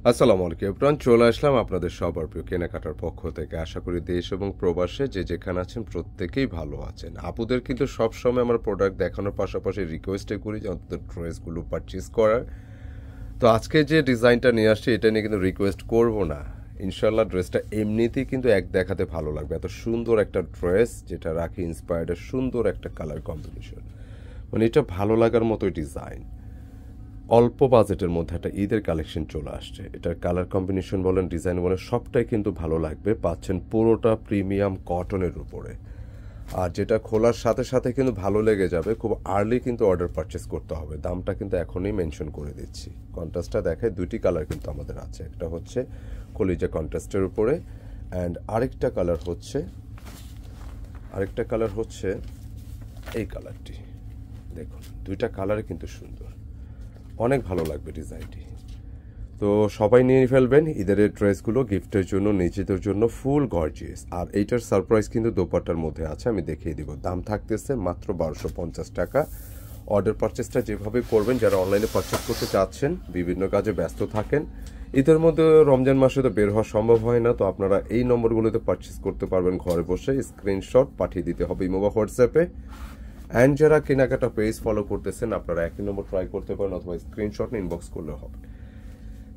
আসসালামু আলাইকুম এভরিওয়ান, চলে আসলাম আপনাদের সবার প্রিয় কেনাকাটার পক্ষ থেকে। আশা করি দেশ এবং প্রবাসে যে যেখানে আছেন প্রত্যেকেই ভালো আছেন। আপুদের কিন্তু সবসময় আমার প্রোডাক্ট দেখানোর পাশাপাশি রিকোয়েস্টে করি যে অন্তত ড্রেসগুলো পারচেজ করার। তো আজকে যে ডিজাইনটা নিয়ে আসছি এটা নিয়ে কিন্তু রিকোয়েস্ট করব না। ইনশাল্লাহ ড্রেসটা এমনিতেই কিন্তু এক দেখাতে ভালো লাগবে। এত সুন্দর একটা ড্রেস, যেটা রাখি ইন্সপায়ার্ডের সুন্দর একটা কালার কম্বিনেশন, মানে এটা ভালো লাগার মতোই ডিজাইন। অল্প বাজেটের মধ্যে একটা ঈদের কালেকশন চলে আসছে। এটার কালার কম্বিনেশন বলেন, ডিজাইন বলেন, সবটাই কিন্তু ভালো লাগবে। পাচ্ছেন পুরোটা প্রিমিয়াম কটনের উপরে। আর যেটা খোলার সাথে সাথে কিন্তু ভালো লেগে যাবে, খুব আর্লি কিন্তু অর্ডার পারচেস করতে হবে। দামটা কিন্তু এখনই মেনশন করে দিচ্ছি। কন্ট্রাস্টটা দেখায়, দুইটি কালার কিন্তু আমাদের আছে। একটা হচ্ছে কলিজা কন্ট্রাস্টের উপরে, অ্যান্ড আরেকটা কালার হচ্ছে এই কালারটি। দেখুন দুইটা কালারই কিন্তু সুন্দর, অনেক ভালো লাগবে ডিজাইনটি। তো সবাই নিয়ে ফেলবেন ঈদের ড্রেসগুলো গিফটের জন্য, নিজেদের জন্য ফুল গর্জিয়াস। আর এইটার সারপ্রাইজ কিন্তু দোপাট্টার মধ্যে আছে, আমি দেখিয়ে দিব। দাম থাকতেছে মাত্র 1250 টাকা। অর্ডার পারচেসটা যেভাবে করবেন, যারা অনলাইনে পারচেস করতে চাচ্ছেন, বিভিন্ন কাজে ব্যস্ত থাকেন, ঈদের মধ্যে রমজান মাসে তো বের হওয়া সম্ভব হয় না, তো আপনারা এই নম্বরগুলোতে পারচেস করতে পারবেন ঘরে বসে। স্ক্রিনশট পাঠিয়ে দিতে হবে ইমো বা হোয়াটসঅ্যাপে। অ্যান্ড যারা কেনাকাটা পেজ ফলো করতেছেন, আপনারা একই নম্বর ট্রাই করতে পারেন, অথবা স্ক্রিনশট ইনবক্স করলে হবে।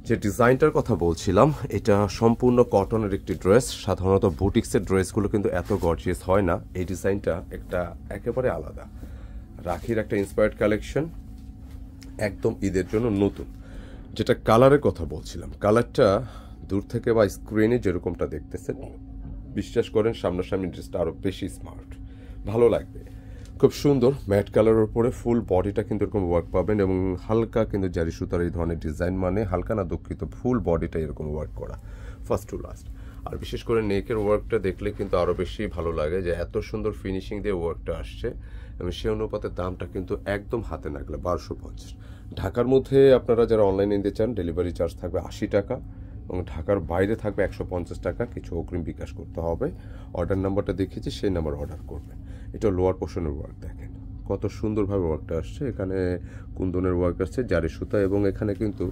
যে ডিজাইনটার কথা বলছিলাম, এটা সম্পূর্ণ কটনের একটি ড্রেস। সাধারণত বুটিক্সের ড্রেসগুলো কিন্তু এত গর্জিয়াস হয় না। এই ডিজাইনটা একেবারে আলাদা। রাখির একটা ইন্সপায়ার্ড কালেকশন, একদম ঈদের জন্য নতুন। যেটা কালারের কথা বলছিলাম, কালারটা দূর থেকে বা স্ক্রিনে যেরকমটা দেখতেছেন, বিশ্বাস করেন সামনাসামনি ড্রেসটা আরও বেশি স্মার্ট, ভালো লাগবে। খুব সুন্দর ম্যাট কালারের উপরে ফুল বডিটা কিন্তু এরকম ওয়ার্ক পাবেন, এবং হালকা কিন্তু জারি সুতার এই ধরনের ডিজাইন, মানে হালকা না দুঃখিত, ফুল বডিটা এরকম ওয়ার্ক করা ফার্স্ট টু লাস্ট। আর বিশেষ করে নেকের ওয়ার্কটা দেখলে কিন্তু আরও বেশি ভালো লাগে, যে এত সুন্দর ফিনিশিং দিয়ে ওয়ার্কটা আসছে, এবং সে অনুপাতে দামটা কিন্তু একদম হাতে নাগলে 1250। ঢাকার মধ্যে আপনারা যারা অনলাইনে নিতে চান, ডেলিভারি চার্জ থাকবে 80 টাকা, এবং ঢাকার বাইরে থাকবে 150 টাকা। কিছু অগ্রিম বিকাশ করতে হবে। অর্ডার নাম্বারটা দেখিয়েছি, সেই নাম্বার অর্ডার করবেন। এটা লোয়ার পোর্শনের ওয়ার্ক দেখেন কত সুন্দরভাবে ওয়ার্কটা আসছে। এখানে কুন্দনের ওয়ার্ক আসছে, জারি সুতা, এবং এখানে কিন্তু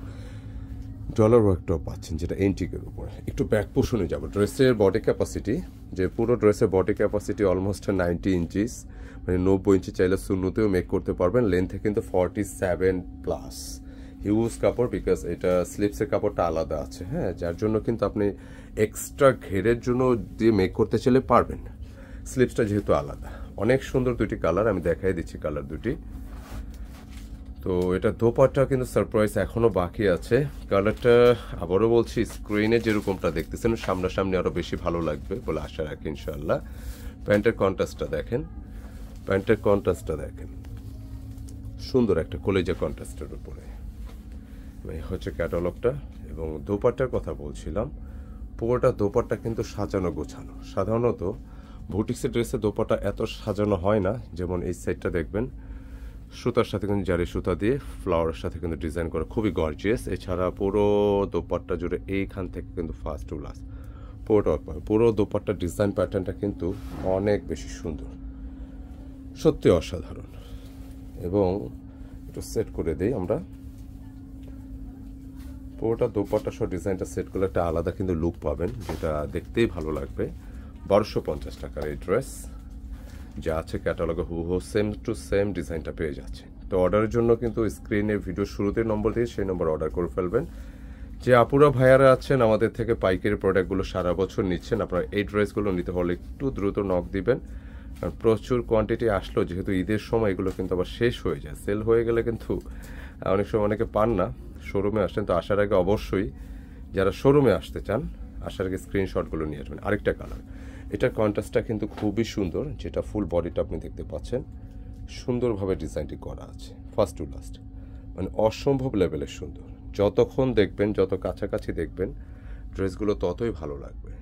ডলার ওয়ার্কটাও পাচ্ছেন, যেটা এন্টিকের উপরে। একটু ব্যাক পোর্শনে যাবো। ড্রেসের বডি ক্যাপাসিটি, যে পুরো ড্রেসের বডি ক্যাপাসিটি অলমোস্ট 90 ইঞ্চিস, মানে 90 ইঞ্চি চাইলে শূন্যতেও মেক করতে পারবেন। লেন্থে কিন্তু 47+। হিউজ কাপড়, বিকজ এটা স্লিপসের কাপড়টা আলাদা আছে, হ্যাঁ, যার জন্য কিন্তু আপনি এক্সট্রা ঘেরের জন্য দিয়ে মেক করতে চাইলে পারবেন। স্লিপসটা যেহেতু আলাদা। অনেক সুন্দর দুটি কালার, আমি দেখাই দিচ্ছি কালার দুটি। তো এটা দোপাট্টা কিন্তু সারপ্রাইজ এখনো বাকি আছে। কালারটা আবারও বলছি, স্ক্রিনে যেরকমটা দেখতেছেন সামনাসামনি আরো বেশি ভালো লাগবে বলে আশা রাখি ইনশাআল্লাহ। প্যান্টের কন্ট্রাস্টটা দেখেন, সুন্দর একটা কলেজা কন্ট্রাস্টের উপরে হচ্ছে ক্যাটালগটা। এবং দোপাট্টার কথা বলছিলাম, পুরোটা দোপাট্টা কিন্তু সাজানো গোছানো। সাধারণত বুটিক্সের ড্রেসে দোপাট্টা এত সাজানো হয় না। যেমন এই সাইডটা দেখবেন, সুতার সাথে কিন্তু জারি সুতা দিয়ে ফ্লাওয়ারের সাথে কিন্তু ডিজাইন করা, খুবই গর্জিয়াস। এছাড়া পুরো দোপাট্টা জুড়ে এইখান থেকে কিন্তু ফার্স্ট টু লাস্ট পুরো দোপাট্টার ডিজাইন প্যাটার্নটা কিন্তু অনেক বেশি সুন্দর, সত্যি অসাধারণ। এবং একটু সেট করে দিই আমরা, পুরোটা দোপাট্টা সহ ডিজাইনটা সেট করলে একটা আলাদা কিন্তু লুক পাবেন, যেটা দেখতেই ভালো লাগবে। 1250 টাকার এই ড্রেস, যা আছে ক্যাটালগে হুবহু সেম টু সেম ডিজাইনটা পেয়ে যাচ্ছে। তো অর্ডারের জন্য কিন্তু স্ক্রিনে ভিডিও শুরুতে নম্বর দিয়ে সেই নম্বর অর্ডার করে ফেলবেন। যে আপুরা ভাইয়ারা আছেন আমাদের থেকে পাইকারি প্রোডাক্টগুলো সারা বছর নিচ্ছেন, আপনারা এই ড্রেসগুলো নিতে হলে একটু দ্রুত নক দিবেন, কারণ প্রচুর কোয়ান্টিটি আসলো। যেহেতু ঈদের সময় এগুলো কিন্তু আবার শেষ হয়ে যায়, সেল হয়ে গেলে কিন্তু অনেক সময় অনেকে পান না। শোরুমে আসেন, তো আসার আগে অবশ্যই যারা শোরুমে আসতে চান, আসার আগে স্ক্রিনশটগুলো নিয়ে আসবেন। আরেকটা কালার, এটার কন্ট্রাস্টটা কিন্তু খুবই সুন্দর, যেটা ফুল বডিটা আপনি দেখতে পাচ্ছেন, সুন্দরভাবে ডিজাইনটি করা আছে ফার্স্ট টু লাস্ট, মানে অসম্ভব লেভেলের সুন্দর। যতক্ষণ দেখবেন, যত কাছাকাছি দেখবেন ড্রেসগুলো, ততই ভালো লাগবে।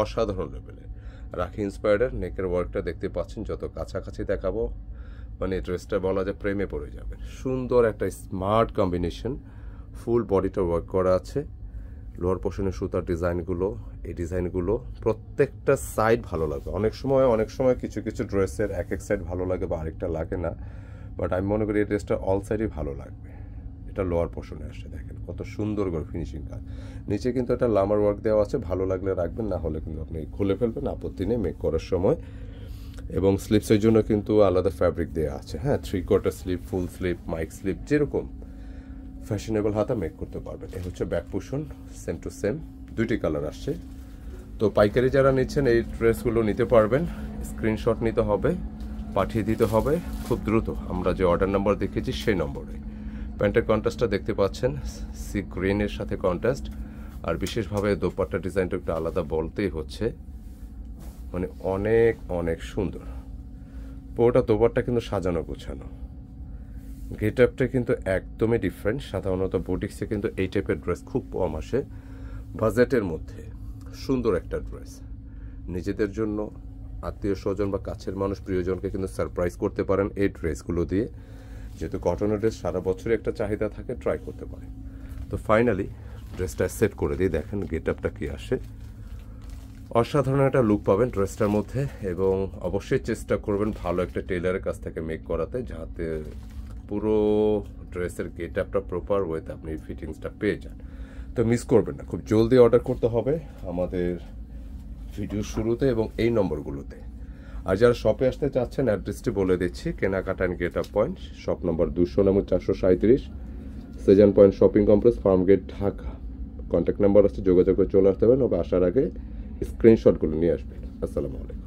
অসাধারণ লেভেলে রাখি ইন্সপায়ার্ডের নেকের ওয়ার্কটা দেখতে পাচ্ছেন, যত কাছাকাছি দেখাবো মানে ড্রেসটা বলা যায় প্রেমে পড়ে যাবে। সুন্দর একটা স্মার্ট কম্বিনেশন, ফুল বডিটা ওয়ার্ক করা আছে। লোয়ার পোর্শনের সুতার ডিজাইনগুলো, এই ডিজাইনগুলো প্রত্যেকটা সাইড ভালো লাগবে। অনেক সময় কিছু কিছু ড্রেসের এক সাইড ভালো লাগে বা আরেকটা লাগে না, বাট আমি মনে করি এই ড্রেসটা অল সাইডই ভালো লাগবে। এটা এটা লোয়ার পোর্শনে আসছে, দেখেন কত সুন্দর করে ফিনিশিং কাজ। নিচে কিন্তু একটা লামার ওয়ার্ক দেওয়া আছে, ভালো লাগলে রাখবেন, না হলে কিন্তু আপনি খুলে ফেলবেন, আপত্তি নেই মেক করার সময়। এবং স্লিপসের জন্য কিন্তু আলাদা ফ্যাব্রিক দেওয়া আছে, হ্যাঁ, 3/4 স্লিপ, ফুল স্লিপ, মাইক স্লিপ, যেরকম ফ্যাশনেবল হাতা মেক করতে পারবেন। এ হচ্ছে back portion, same to same, দুইটি কালার আসছে। তো পাইকারি যারা নিচ্ছেন এই ড্রেসগুলো নিতে পারবেন, স্ক্রিনশট নিতে হবে, পাঠিয়ে দিতে হবে খুব দ্রুত, আমরা যে অর্ডার নাম্বার দেখেছি সেই নম্বরে। প্যান্টের কন্ট্রাস্টটা দেখতে পাচ্ছেন, সি গ্রিনের সাথে কন্ট্রাস্ট, আর বিশেষভাবে দোপাট্টা ডিজাইনটা একটু আলাদা বলতেই হচ্ছে, মানে অনেক অনেক সুন্দর। পুরোটা দোপাট্টা কিন্তু সাজানো গোছানো, গেট আপটা কিন্তু একদমই ডিফারেন্ট। সাধারণত বুটিক্সে কিন্তু এই টাইপের ড্রেস খুব কম আসে, বাজেটের মধ্যে সুন্দর একটা ড্রেস। নিজেদের জন্য, আত্মীয় স্বজন বা কাছের মানুষ, প্রিয়জনকে কিন্তু সারপ্রাইজ করতে পারেন এই ড্রেসগুলো দিয়ে। যেহেতু কটনের ড্রেস সারা বছরই একটা চাহিদা থাকে, ট্রাই করতে পারেন। তো ফাইনালি ড্রেসটা সেট করে দিই, দেখেন গেট আপটা কী আসে। অসাধারণ একটা লুক পাবেন ড্রেসটার মধ্যে, এবং অবশ্যই চেষ্টা করবেন ভালো একটা টেইলারের কাছ থেকে মেক করাতে, যাতে পুরো ড্রেসের গেট আপটা প্রপার ওয়েতে আপনি ফিটিংসটা পেয়ে যান। তো মিস করবেন না, খুব জলদি অর্ডার করতে হবে আমাদের ভিডিও শুরুতে এবং এই নম্বরগুলোতে। আর যারা শপে আসতে চাচ্ছেন অ্যাড্রেসটি বলে দিচ্ছি, কেনাকাটা and get up point, shop number 200 এবং 437, Sezan point shopping complex, farm gate, Dhaka. Contact number আছে, যোগাযোগ করে চলে আসতে হবে, তবে আসার আগে স্ক্রিনশটগুলো নিয়ে আসবেন। আসসালামু আলাইকুম।